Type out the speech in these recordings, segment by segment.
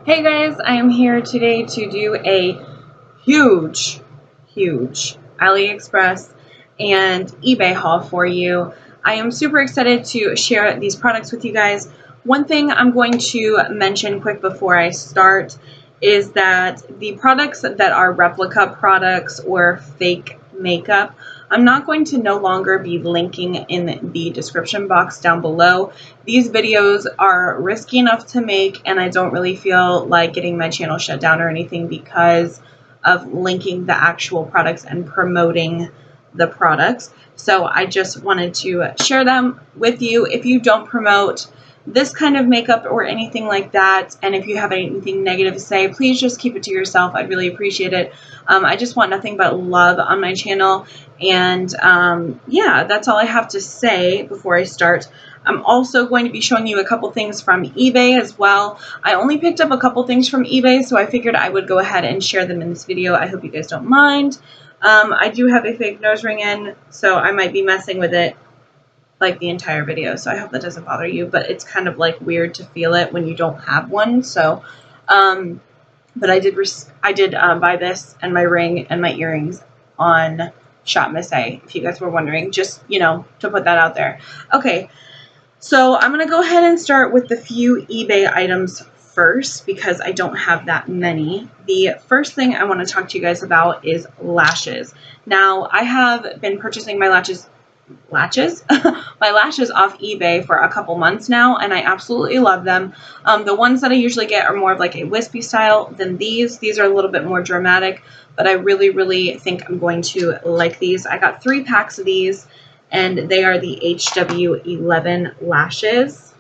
Hey guys, I am here today to do a huge AliExpress and eBay haul for you. I am super excited to share these products with you guys. One thing I'm going to mention quick before I start is that the products that are replica products or fake makeup, I'm not going to no longer be linking in the description box down below. These videos are risky enough to make, and I don't really feel like getting my channel shut down or anything because of linking the actual products and promoting the products. So I just wanted to share them with you. If you don't promote this kind of makeup or anything like that, and if you have anything negative to say, please just keep it to yourself. I'd really appreciate it. I just want nothing but love on my channel, and yeah, that's all I have to say before I start. I'm also going to be showing you a couple things from eBay as well. I only picked up a couple things from eBay, so I figured I would go ahead and share them in this video. I hope you guys don't mind. I do have a fake nose ring in, so I might be messing with it like the entire video, so I hope that doesn't bother you, but it's kind of like weird to feel it when you don't have one. So but I did buy this and my ring and my earrings on Shop Miss A, if you guys were wondering, just, you know, to put that out there. Okay, so I'm going to go ahead and start with the few eBay items first because I don't have that many. The first thing I want to talk to you guys about is lashes. Now, I have been purchasing my lashes my lashes off eBay for a couple months now, and I absolutely love them. The ones that I usually get are more of like a wispy style than these. These are a little bit more dramatic, but I really think I'm going to like these. I got 3 packs of these, and they are the HW11 lashes.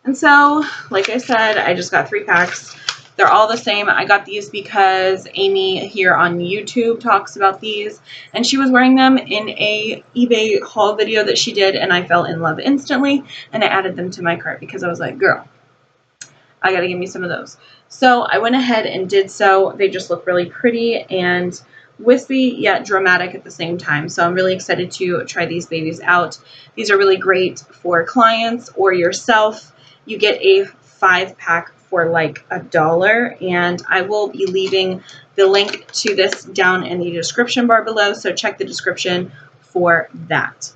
And so, like I said, I just got 3 packs. They're all the same. I got these because Amy here on YouTube talks about these, and she was wearing them in a eBay haul video that she did, and I fell in love instantly, and I added them to my cart because I was like, girl, I gotta give me some of those. So I went ahead and did so. They just look really pretty and wispy yet dramatic at the same time. So I'm really excited to try these babies out. These are really great for clients or yourself. You get a 5-pack for like $1, and I will be leaving the link to this down in the description bar below, so check the description for that.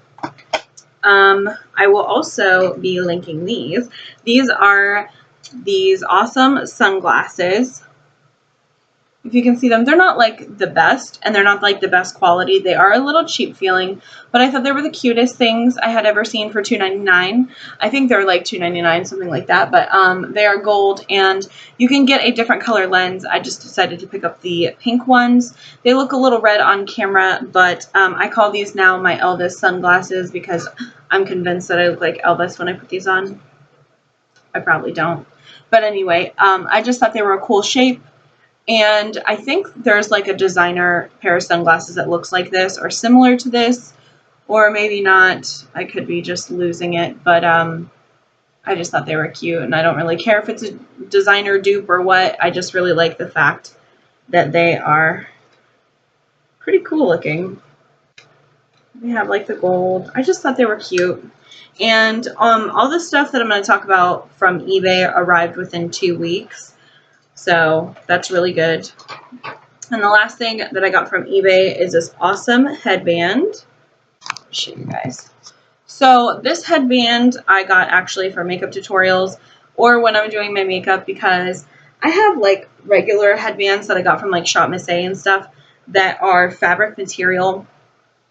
I will also be linking these. These are these awesome sunglasses. If you can see them, they're not like the best, and they're not like the best quality. They are a little cheap feeling, but I thought they were the cutest things I had ever seen for $2.99. I think they're like $2.99, something like that, but they are gold, and you can get a different color lens. I just decided to pick up the pink ones. They look a little red on camera, but I call these now my Elvis sunglasses because I'm convinced that I look like Elvis when I put these on. I probably don't. But anyway, I just thought they were a cool shape. And I think there's like a designer pair of sunglasses that looks like this or similar to this, or maybe not. I could be just losing it, but I just thought they were cute, and I don't really care if it's a designer dupe or what. I just really like the fact that they are pretty cool looking. They have like the gold. I just thought they were cute. And all the stuff that I'm going to talk about from eBay arrived within 2 weeks. So that's really good. And the last thing that I got from eBay is this awesome headband. I'll show you guys. So this headband I got actually for makeup tutorials or when I'm doing my makeup, because I have like regular headbands that I got from like Shop Miss A and stuff that are fabric material,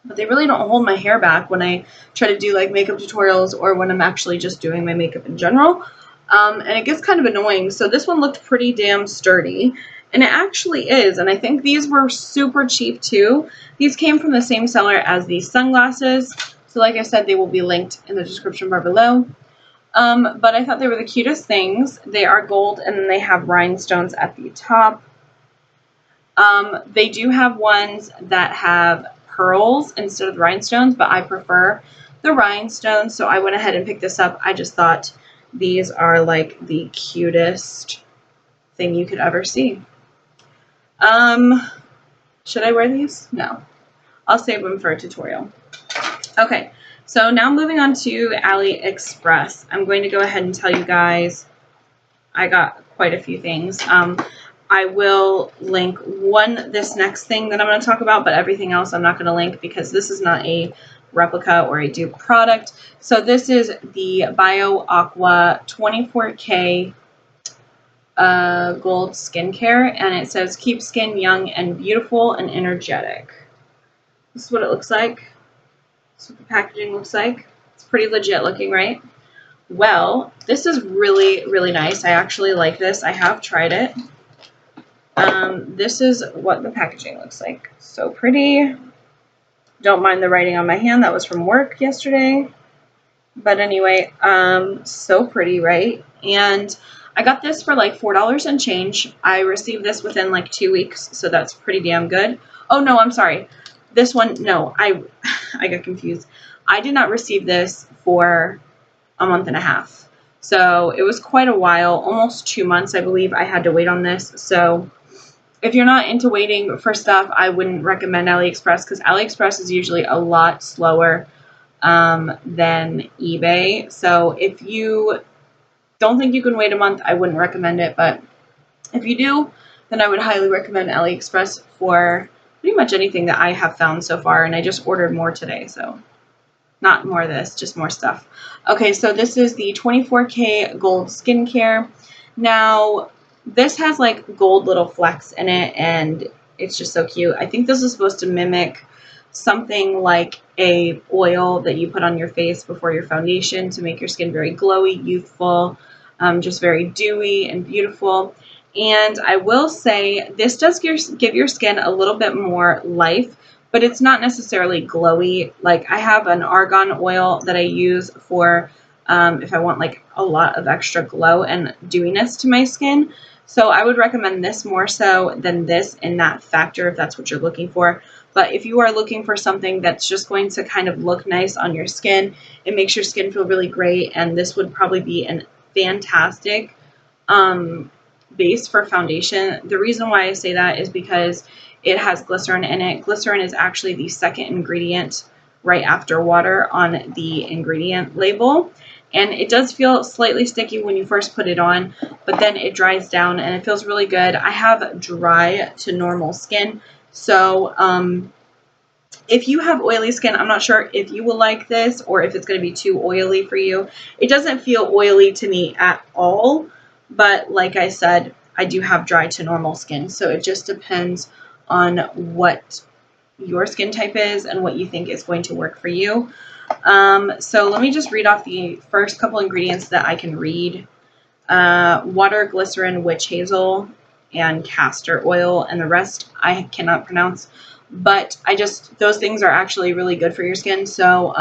but they really don't hold my hair back when I try to do like makeup tutorials or when I'm actually just doing my makeup in general. And it gets kind of annoying. So this one looked pretty damn sturdy, and it actually is. And I think these were super cheap too. These came from the same seller as these sunglasses. So like I said, they will be linked in the description bar below. But I thought they were the cutest things. They are gold, and then they have rhinestones at the top. They do have ones that have pearls instead of the rhinestones, but I prefer the rhinestones, so I went ahead and picked this up. I just thought these are like the cutest thing you could ever see. Should I wear these? No. I'll save them for a tutorial. Okay, so now moving on to AliExpress. I'm going to go ahead and tell you guys I got quite a few things. I will link this next thing that I'm going to talk about, but everything else I'm not going to link because this is not a replica or a dupe product. So this is the Bio Aqua 24K Gold Skincare, and it says keep skin young and beautiful and energetic. This is what it looks like. This is what the packaging looks like. It's pretty legit looking, right? Well, this is really, really nice. I actually like this. I have tried it. This is what the packaging looks like. So pretty. Don't mind the writing on my hand. That was from work yesterday. But anyway, so pretty, right? And I got this for like $4 and change. I received this within like 2 weeks, so that's pretty damn good. Oh no, I'm sorry. This one, no, I got confused. I did not receive this for a month and a half. So it was quite a while, almost 2 months, I believe I had to wait on this. So if you're not into waiting for stuff, I wouldn't recommend AliExpress because AliExpress is usually a lot slower than eBay. So if you don't think you can wait a month, I wouldn't recommend it. But if you do, then I would highly recommend AliExpress for pretty much anything that I have found so far. And I just ordered more today, so not more of this, just more stuff. Okay, so this is the 24K Gold Skincare. Now, this has like gold little flecks in it, and it's just so cute. I think this is supposed to mimic something like a oil that you put on your face before your foundation to make your skin very glowy, youthful, just very dewy and beautiful. And I will say this does give your skin a little bit more life, but it's not necessarily glowy. Like I have an argan oil that I use for if I want like a lot of extra glow and dewiness to my skin. So I would recommend this more so than this in that factor if that's what you're looking for. But if you are looking for something that's just going to kind of look nice on your skin, it makes your skin feel really great, and this would probably be a fantastic base for foundation. The reason why I say that is because it has glycerin in it. Glycerin is actually the second ingredient right after water on the ingredient label. And it does feel slightly sticky when you first put it on, but then it dries down and it feels really good. I have dry to normal skin. So if you have oily skin, I'm not sure if you will like this or if it's going to be too oily for you. It doesn't feel oily to me at all, but like I said, I do have dry to normal skin. So it just depends on what your skin type is and what you think is going to work for you. So let me just read off the first couple ingredients that I can read. Water, glycerin, witch hazel, and castor oil, and the rest I cannot pronounce. But those things are actually really good for your skin. So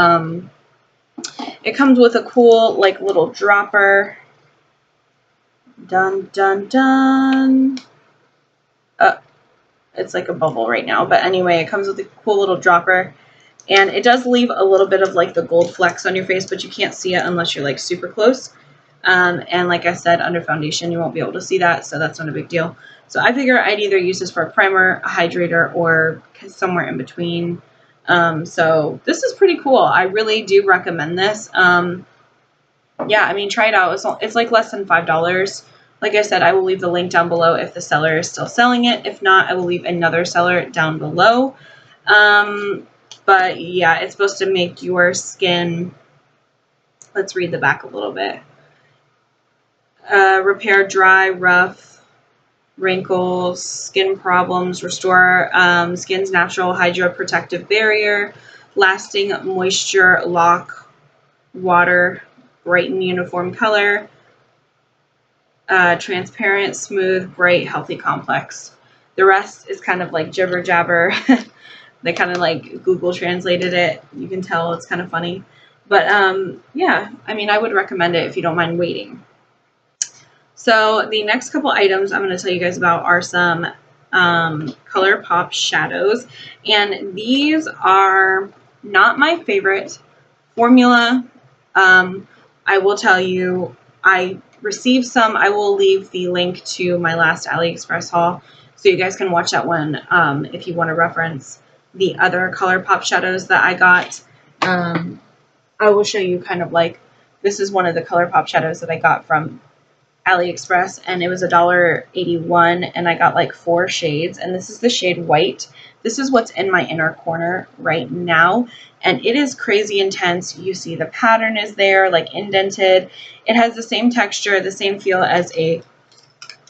it comes with a cool like little dropper. Dun, dun, dun. It's like a bubble right now. But anyway, it comes with a cool little dropper. And it does leave a little bit of like the gold flecks on your face, but you can't see it unless you're like super close. And like I said, under foundation, you won't be able to see that. So that's not a big deal. So I figure I'd either use this for a primer, a hydrator, or somewhere in between. So this is pretty cool. I really do recommend this. Yeah, I mean, try it out. It's like less than $5. Like I said, I will leave the link down below if the seller is still selling it. If not, I will leave another seller down below. But yeah, it's supposed to make your skin, let's read the back a little bit. Repair dry, rough, wrinkles, skin problems, restore skin's natural hydroprotective barrier, lasting moisture, lock, water, brighten uniform color, transparent, smooth, bright, healthy complex. The rest is kind of like jibber jabber. They kind of like Google translated it. You can tell it's kind of funny. But yeah, I mean, I would recommend it if you don't mind waiting. So the next couple items I'm going to tell you guys about are some ColourPop shadows. And these are not my favorite formula. I will tell you, I received some. I will leave the link to my last AliExpress haul so you guys can watch that one if you want to reference the other ColourPop shadows that I got. I will show you kind of like, this is one of the ColourPop shadows that I got from AliExpress, and it was $1.81, and I got like 4 shades, and this is the shade White. This is what's in my inner corner right now, and it is crazy intense. You see the pattern is there, like indented. It has the same texture, the same feel as a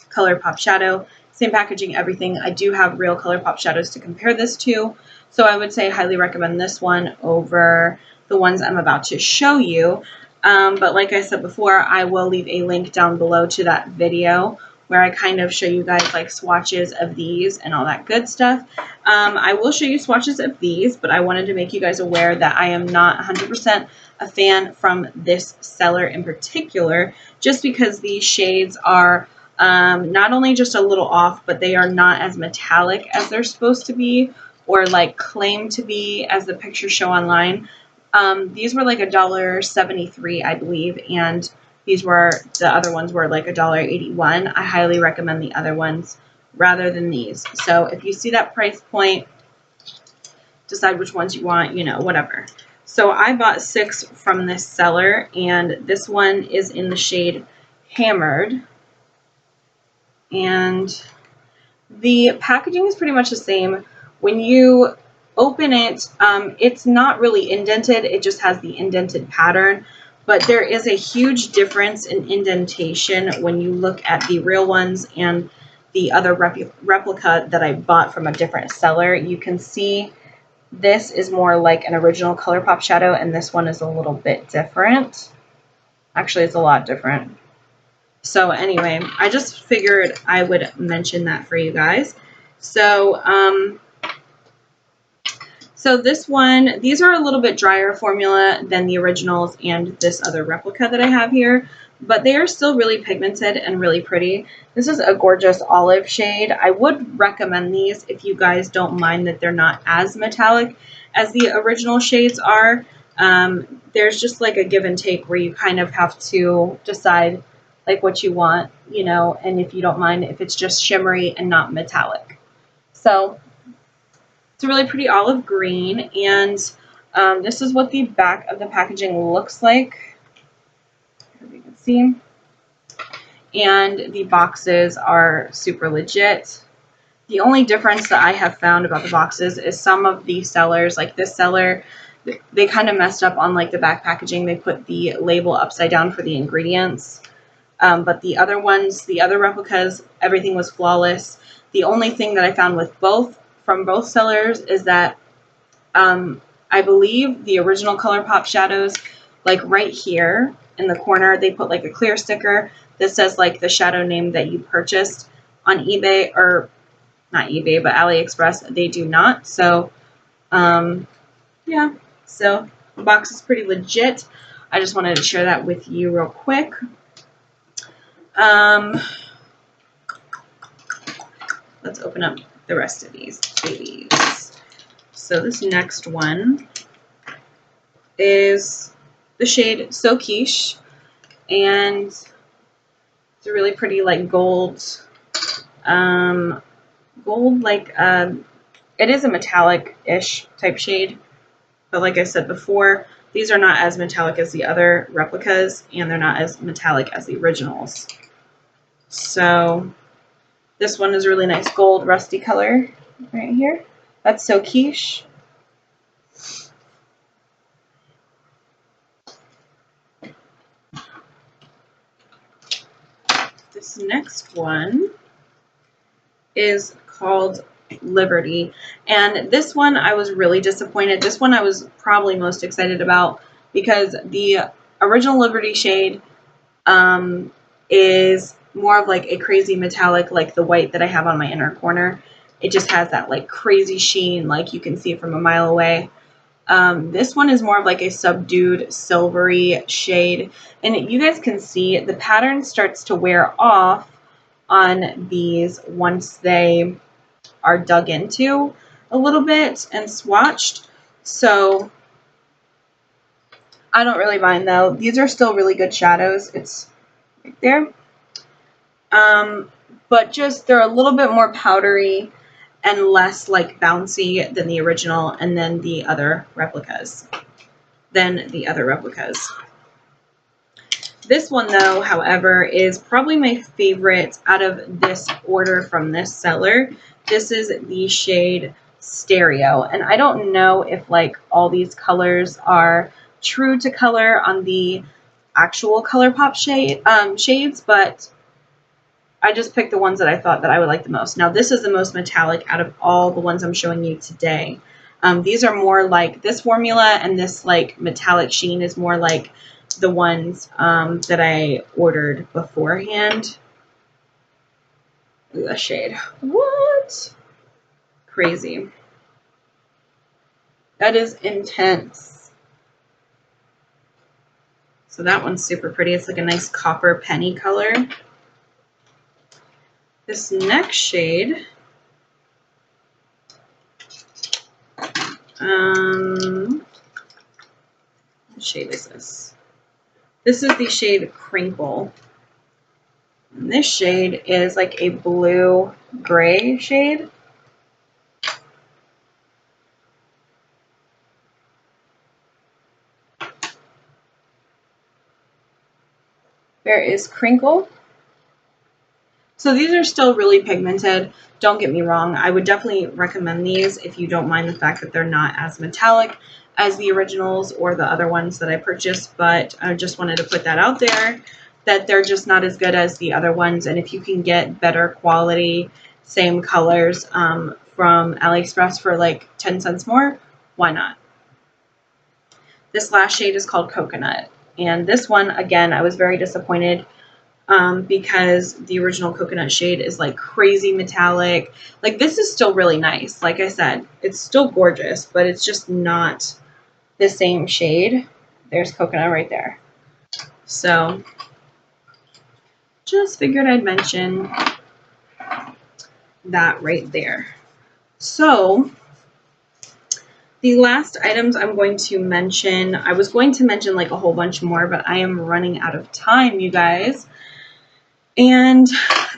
ColourPop shadow, same packaging, everything. I do have real ColourPop shadows to compare this to, so I would say highly recommend this one over the ones I'm about to show you. But like I said before, I will leave a link down below to that video where I kind of show you guys like swatches of these and all that good stuff. I will show you swatches of these, but I wanted to make you guys aware that I am not 100% a fan from this seller in particular, just because these shades are not only just a little off, but they are not as metallic as they're supposed to be, or like claim to be as the pictures show online. These were like $1.73, I believe, and the other ones were like $1.81. I highly recommend the other ones rather than these. So if you see that price point, decide which ones you want, you know, whatever. So I bought 6 from this seller, and this one is in the shade Hammered. And the packaging is pretty much the same. When you open it, it's not really indented. It just has the indented pattern. But there is a huge difference in indentation when you look at the real ones and the other replica that I bought from a different seller. You can see this is more like an original ColourPop shadow, and this one is a little bit different. Actually, it's a lot different. So anyway, I just figured I would mention that for you guys. So, so this one, these are a little bit drier formula than the originals and this other replica that I have here, but they are still really pigmented and really pretty. This is a gorgeous olive shade. I would recommend these if you guys don't mind that they're not as metallic as the original shades are. There's just like a give and take where you kind of have to decide like what you want, you know, and if you don't mind if it's just shimmery and not metallic. So it's a really pretty olive green, and this is what the back of the packaging looks like, as you can see. And the boxes are super legit. The only difference that I have found about the boxes is some of the sellers, like this seller, they kind of messed up on like the back packaging. They put the label upside down for the ingredients. But the other ones, the other replicas, everything was flawless. The only thing that I found with from both sellers is that I believe the original ColourPop shadows, like right here in the corner, they put like a clear sticker that says like the shadow name that you purchased on eBay, or not eBay, but AliExpress. They do not. So, yeah. So the box is pretty legit. I just wanted to share that with you real quick. Let's open up the rest of these babies. So this next one is the shade So Quiche, and it's a really pretty like gold, like it is a metallic-ish type shade, but like I said before, these are not as metallic as the other replicas, and they're not as metallic as the originals. So this one is a really nice gold rusty color right here. That's So Quiche. This next one is called Liberty, and this one I was really disappointed. This one I was probably most excited about because the original Liberty shade is more of like a crazy metallic, like the white that I have on my inner corner. It just has that like crazy sheen, like you can see it from a mile away. This one is more of like a subdued silvery shade, and you guys can see the pattern starts to wear off on these once they are dug into a little bit and swatched. So I don't really mind though. These are still really good shadows. It's right there. But just they're a little bit more powdery and less like bouncy than the original and then the other replicas. This one though, however, is probably my favorite out of this order from this seller. This is the shade Stereo. And I don't know if like all these colors are true to color on the actual ColourPop shades, but I just picked the ones that I thought that I would like the most. Now this is the most metallic out of all the ones I'm showing you today. These are more like this formula, and this like metallic sheen is more like the ones that I ordered beforehand. Look at that shade. What? Crazy. That is intense. So that one's super pretty. It's like a nice copper penny color. This next shade, what shade is this? This is the shade Crinkle. And this shade is like a blue-gray shade. There is Crinkle. So these are still really pigmented. Don't get me wrong. I would definitely recommend these if you don't mind the fact that they're not as metallic as the originals or the other ones that I purchased. But I just wanted to put that out there, that they're just not as good as the other ones. And if you can get better quality, same colors from AliExpress for like 10 cents more, why not? This last shade is called Coconut. And this one, again, I was very disappointed because the original Coconut shade is like crazy metallic. Like this is still really nice. Like I said, it's still gorgeous, but it's just not the same shade. There's Coconut right there. So just figured I'd mention that right there. So the last items I'm going to mention, I was going to mention like a whole bunch more, but I am running out of time, you guys. And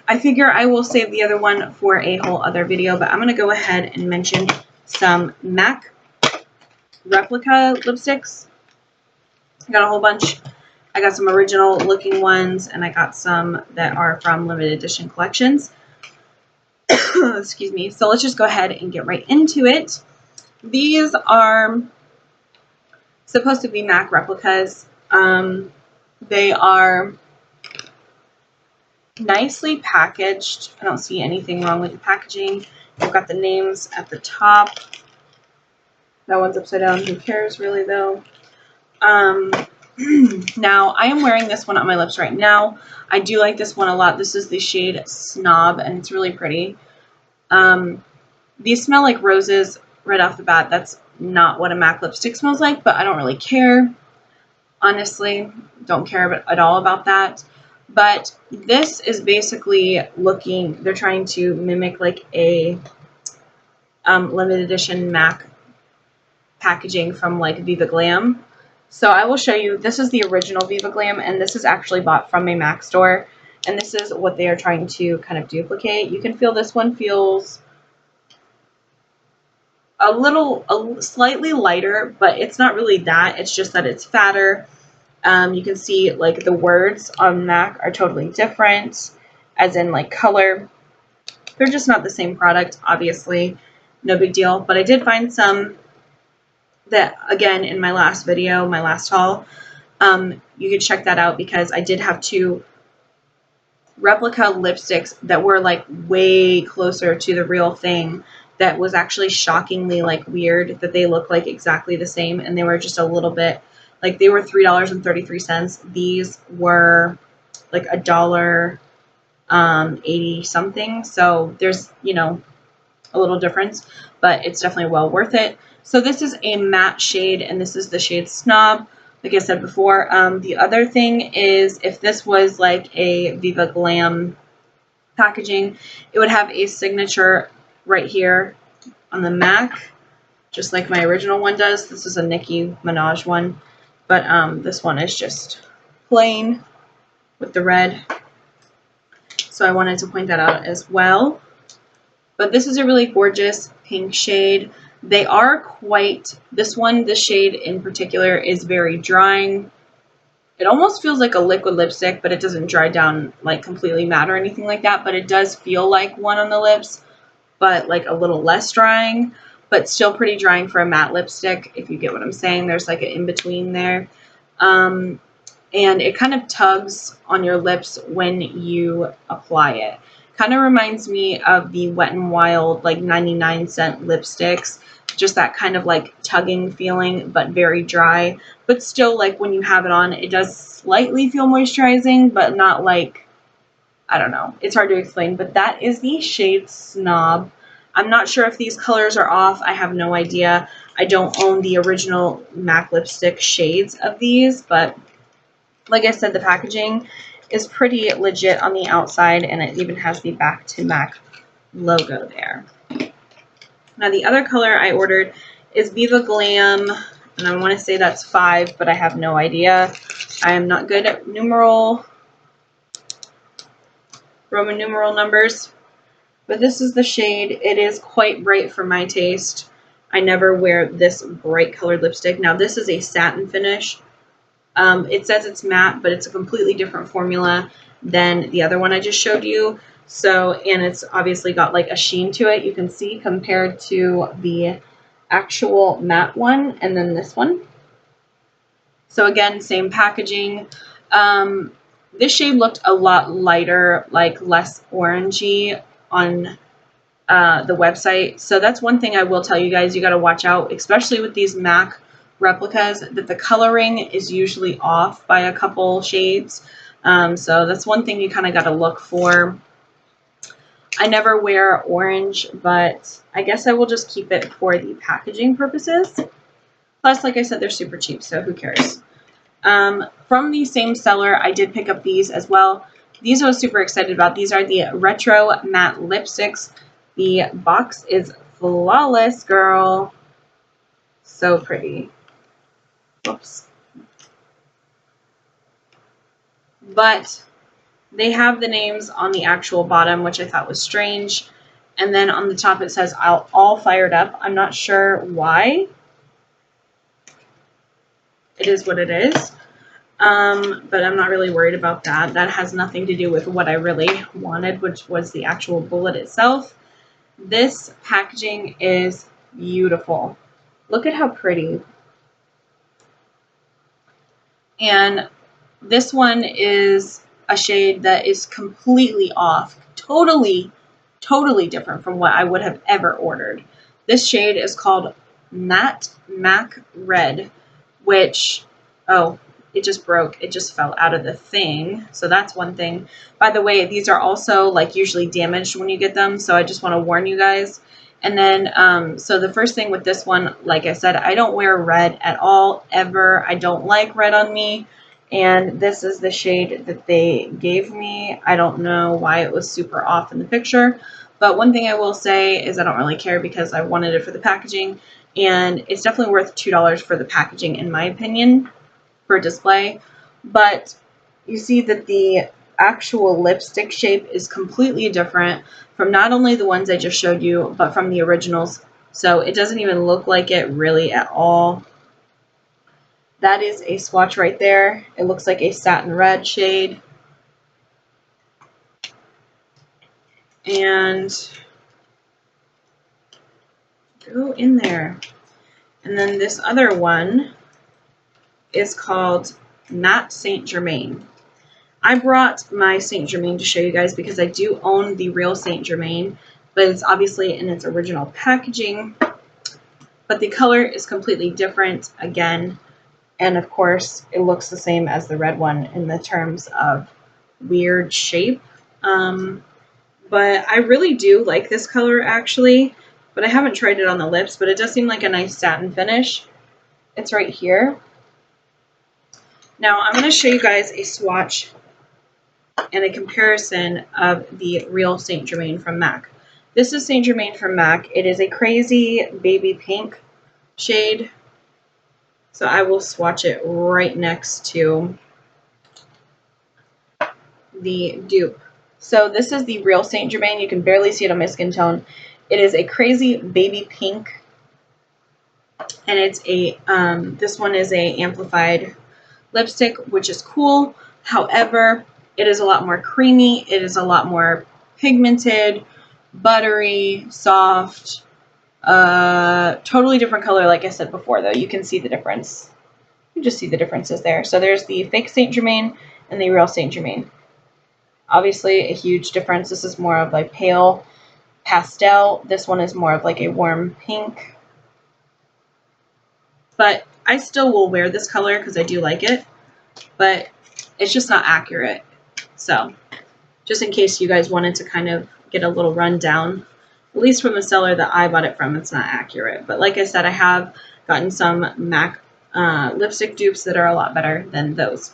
I figure I will save the other one for a whole other video, but I'm going to go ahead and mention some MAC replica lipsticks. I got a whole bunch. I got some original looking ones, and I got some that are from limited edition collections. Excuse me. So let's just go ahead and get right into it. These are supposed to be MAC replicas. They are nicely packaged. I don't see anything wrong with the packaging. I've got the names at the top. That one's upside down. Who cares really though? Now I am wearing this one on my lips right now. I do like this one a lot. This is the shade Snob, and it's really pretty. These smell like roses right off the bat. That's not what a MAC lipstick smells like, but I don't really care. Honestly, don't care at all about that. But this is basically looking, they're trying to mimic like a limited edition MAC packaging from like Viva Glam. So I will show you, this is the original Viva Glam, and this is actually bought from a MAC store. And this is what they are trying to kind of duplicate. You can feel this one feels a slightly lighter, but it's not really that. It's just that it's fatter. You can see like the words on MAC are totally different, as in like color. They're just not the same product, obviously. No big deal. But I did find some that, again, in my last video, my last haul, you could check that out because I did have two replica lipsticks that were like way closer to the real thing. That was actually shockingly like weird that they look like exactly the same, and they were just a little bit like they were $3.33. These were like $1.80 something. So there's, you know, a little difference, but it's definitely well worth it. So this is a matte shade, and this is the shade Snob. Like I said before, the other thing is if this was like a Viva Glam packaging, it would have a signature right here on the MAC, just like my original one does. This is a Nicki Minaj one, but this one is just plain with the red. So I wanted to point that out as well. But this is a really gorgeous pink shade. They are quite, this shade in particular is very drying. It almost feels like a liquid lipstick, but it doesn't dry down like completely matte or anything like that. But it does feel like one on the lips, but like a little less drying, but still pretty drying for a matte lipstick, if you get what I'm saying. There's like an in-between there. And it kind of tugs on your lips when you apply it. Kind of reminds me of the Wet n Wild like 99-cent lipsticks. Just that kind of like tugging feeling, but very dry. But still, like when you have it on, it does slightly feel moisturizing, but not like, I don't know. It's hard to explain, but that is the shade Snob. I'm not sure if these colors are off. I have no idea. I don't own the original MAC lipstick shades of these, but like I said, the packaging is pretty legit on the outside, and it even has the Back to MAC logo there. Now, the other color I ordered is Viva Glam, and I want to say that's 5, but I have no idea. I am not good at Roman numeral numbers, but this is the shade. It is quite bright for my taste. I never wear this bright colored lipstick. Now, this is a satin finish. It says it's matte, but it's a completely different formula than the other one I just showed you. So, and it's obviously got like a sheen to it, you can see, compared to the actual matte one and then this one. So again, same packaging. This shade looked a lot lighter, like less orangey on the website. So that's one thing I will tell you guys, you got to watch out, especially with these MAC replicas, that the coloring is usually off by a couple shades. So that's one thing you kind of got to look for. I never wear orange, but I guess I will just keep it for the packaging purposes. Plus, like I said, they're super cheap, so who cares? From the same seller, I did pick up these as well. These I was super excited about. These are the Retro Matte Lipsticks. The box is flawless, girl. So pretty. Whoops. But they have the names on the actual bottom, which I thought was strange. And then on the top it says all fired up. I'm not sure why. It is what it is. But I'm not really worried about that. That has nothing to do with what I really wanted, which was the actual bullet itself. This packaging is beautiful. Look at how pretty. And this one is a shade that is completely off. Totally different from what I would have ever ordered. This shade is called Matte Mac Red, which, oh, it just broke. It just fell out of the thing. So that's one thing. By the way, these are also like usually damaged when you get them. So I just want to warn you guys. And then, so the first thing with this one, like I said, I don't wear red at all, ever. I don't like red on me. And this is the shade that they gave me. I don't know why it was super off in the picture. But one thing I will say is I don't really care because I wanted it for the packaging. And it's definitely worth $2 for the packaging, in my opinion, for display. But you see that the actual lipstick shape is completely different from not only the ones I just showed you, but from the originals. So it doesn't even look like it really at all. That is a swatch right there. It looks like a satin red shade. And go in there. And then this other one is called Matte Saint Germain. I brought my Saint Germain to show you guys because I do own the real Saint Germain, but it's obviously in its original packaging. But the color is completely different again. And of course, it looks the same as the red one in the terms of weird shape. But I really do like this color actually, but I haven't tried it on the lips, but it does seem like a nice satin finish. It's right here. Now I'm going to show you guys a swatch and a comparison of the real Saint Germain from MAC. This is Saint Germain from MAC. It is a crazy baby pink shade. So I will swatch it right next to the dupe. So this is the real Saint Germain. You can barely see it on my skin tone. It is a crazy baby pink. And it's a, this one is a amplified lipstick, which is cool. However, it is a lot more creamy. It is a lot more pigmented, buttery, soft, totally different color. Like I said before, though, you can see the difference. You just see the differences there. So there's the fake Saint Germain and the real Saint Germain. Obviously, a huge difference. This is more of like pale pastel. This one is more of like a warm pink. But I still will wear this color because I do like it. But it's just not accurate. So just in case you guys wanted to kind of get a little rundown, at least from the seller that I bought it from, it's not accurate. But like I said, I have gotten some MAC lipstick dupes that are a lot better than those.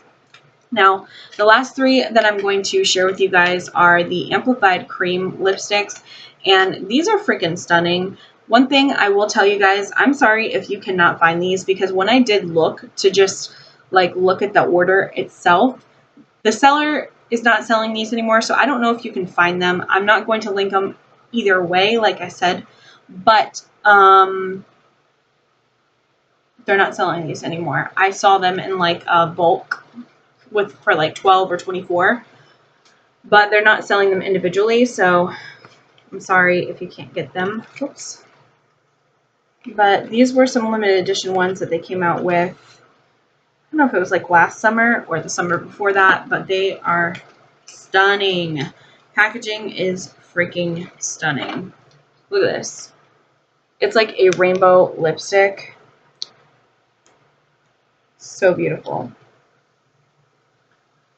Now, the last three that I'm going to share with you guys are the Amplified Cream lipsticks, and these are freaking stunning. One thing I will tell you guys, I'm sorry if you cannot find these, because when I did look to just like look at the order itself, the seller is not selling these anymore, so I don't know if you can find them. I'm not going to link them either way, like I said, but they're not selling these anymore. I saw them in like a bulk for like 12 or 24, but they're not selling them individually, so I'm sorry if you can't get them. Oops. But these were some limited edition ones that they came out with. I don't know if it was like last summer or the summer before that, but they are stunning. Packaging is freaking stunning. Look at this. It's like a rainbow lipstick. So beautiful.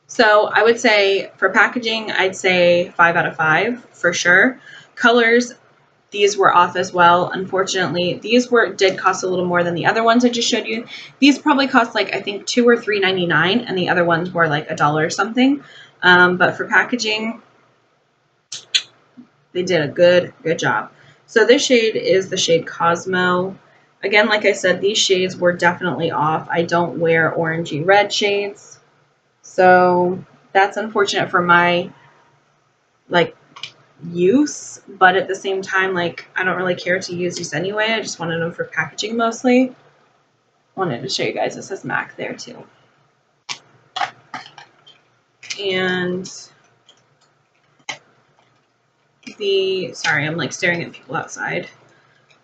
So I would say for packaging, I'd say 5 out of 5 for sure. Colors, these were off as well. Unfortunately, these did cost a little more than the other ones I just showed you. These probably cost like I think $2 or $3.99, and the other ones were like $1 or something. But for packaging, they did a good job. So this shade is the shade Cosmo. Again, like I said, these shades were definitely off. I don't wear orangey red shades. So that's unfortunate for my like use, but at the same time, like I don't really care to use these anyway. I just wanted them for packaging mostly. Wanted to show you guys, it says MAC there too. And sorry, I'm like staring at people outside.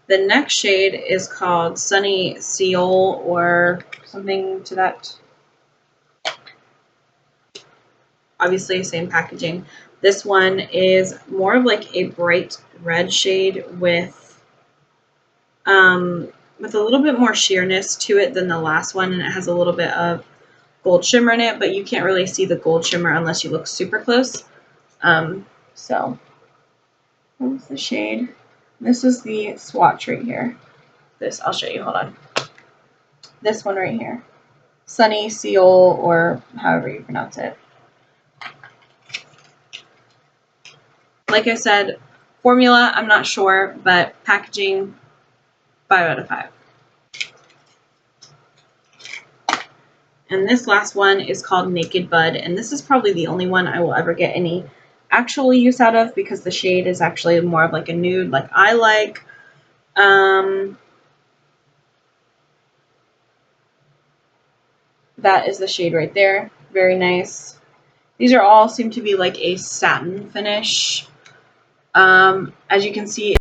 The next shade is called Sunny Seal or something to that. Obviously, same packaging. This one is more of like a bright red shade with a little bit more sheerness to it than the last one, and it has a little bit of gold shimmer in it, but you can't really see the gold shimmer unless you look super close. So what's the shade? This is the swatch right here. I'll show you, hold on. This one right here. Sunny Seal, or however you pronounce it. Like I said, formula, I'm not sure, but packaging, 5 out of 5. And this last one is called Naked Bud, and this is probably the only one I will ever get any actual use out of because the shade is actually more of like a nude like I like. That is the shade right there. Very nice. These are all seem to be like a satin finish. As you can see,